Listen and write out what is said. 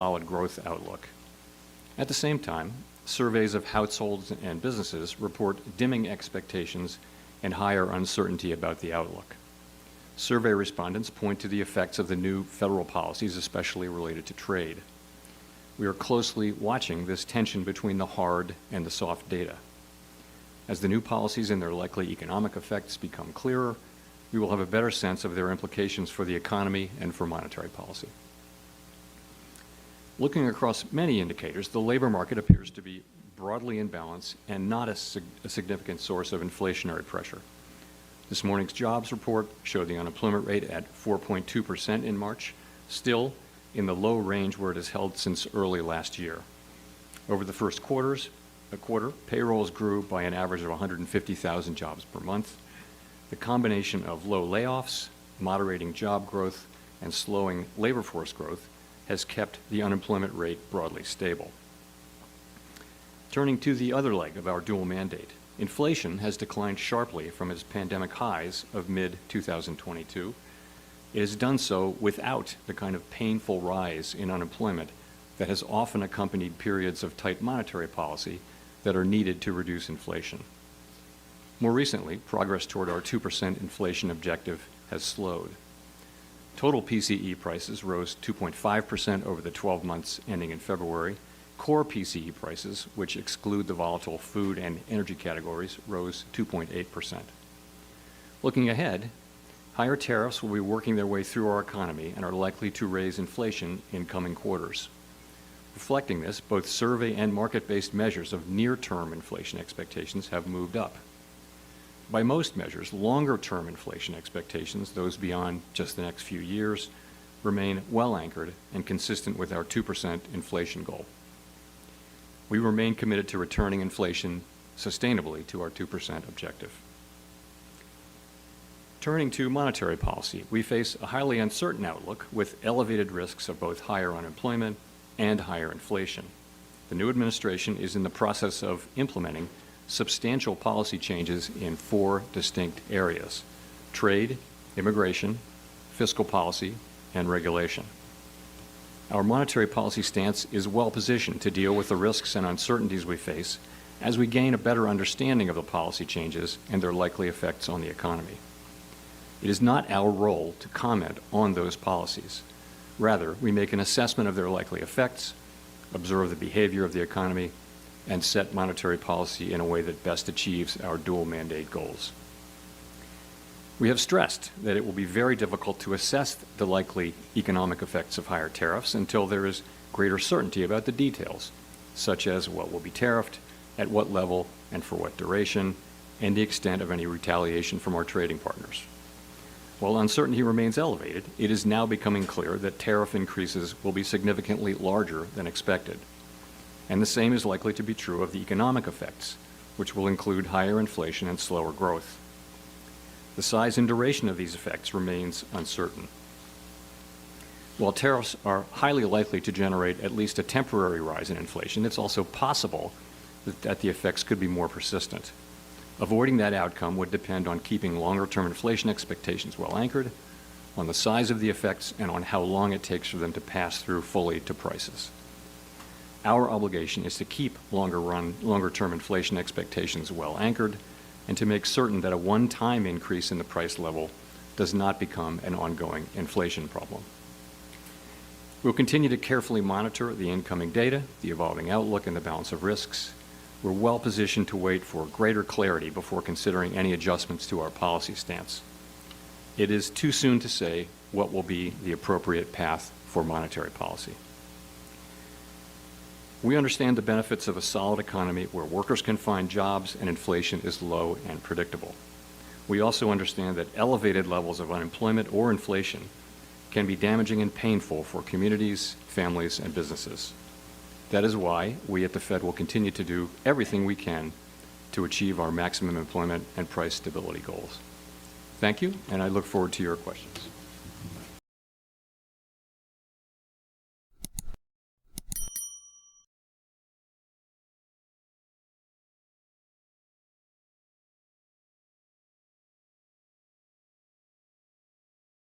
solid growth outlook. At the same time, surveys of households and businesses report dimming expectations and higher uncertainty about the outlook. Survey respondents point to the effects of the new federal policies, especially related to trade. We are closely watching this tension between the hard and the soft data. As the new policies and their likely economic effects become clearer, we will have a better sense of their implications for the economy and for monetary policy. Looking across many indicators, the labor market appears to be broadly in balance and not a significant source of inflationary pressure. This morning's jobs report showed the unemployment rate at 4.2% in March, still in the low range where it has held since early last year. Over the first quarter, payrolls grew by an average of 150,000 jobs per month. The combination of low layoffs, moderating job growth, and slowing labor force growth has kept the unemployment rate broadly stable. Turning to the other leg of our dual mandate, inflation has declined sharply from its pandemic highs of mid-2022. It has done so without the kind of painful rise in unemployment that has often accompanied periods of tight monetary policy that are needed to reduce inflation. More recently, progress toward our 2% inflation objective has slowed. Total PCE prices rose 2.5% over the 12 months ending in February. Core PCE prices, which exclude the volatile food and energy categories, rose 2.8%. Looking ahead, higher tariffs will be working their way through our economy and are likely to raise inflation in coming quarters. Reflecting this, both survey and market-based measures of near-term inflation expectations have moved up. By most measures, longer-term inflation expectations, those beyond just the next few years, remain well anchored and consistent with our 2% inflation goal. We remain committed to returning inflation sustainably to our 2% objective. Turning to monetary policy, we face a highly uncertain outlook with elevated risks of both higher unemployment and higher inflation. The new administration is in the process of implementing substantial policy changes in 4 distinct areas: trade, immigration, fiscal policy, and regulation. Our monetary policy stance is well positioned to deal with the risks and uncertainties we face as we gain a better understanding of the policy changes and their likely effects on the economy. It is not our role to comment on those policies. Rather, we make an assessment of their likely effects, observe the behavior of the economy, and set monetary policy in a way that best achieves our dual mandate goals. We have stressed that it will be very difficult to assess the likely economic effects of higher tariffs until there is greater certainty about the details, such as what will be tariffed, at what level, and for what duration, and the extent of any retaliation from our trading partners. While uncertainty remains elevated, it is now becoming clear that tariff increases will be significantly larger than expected. And the same is likely to be true of the economic effects, which will include higher inflation and slower growth. The size and duration of these effects remains uncertain. While tariffs are highly likely to generate at least a temporary rise in inflation, it's also possible that the effects could be more persistent. Avoiding that outcome would depend on keeping longer-term inflation expectations well anchored, on the size of the effects, and on how long it takes for them to pass through fully to prices. Our obligation is to keep longer-term inflation expectations well anchored and to make certain that a one-time increase in the price level does not become an ongoing inflation problem. We'll continue to carefully monitor the incoming data, the evolving outlook, and the balance of risks. We're well positioned to wait for greater clarity before considering any adjustments to our policy stance. It is too soon to say what will be the appropriate path for monetary policy. We understand the benefits of a solid economy where workers can find jobs and inflation is low and predictable. We also understand that elevated levels of unemployment or inflation can be damaging and painful for communities, families, and businesses. That is why we at the Fed will continue to do everything we can to achieve our maximum employment and price stability goals. Thank you, and I look forward to your questions.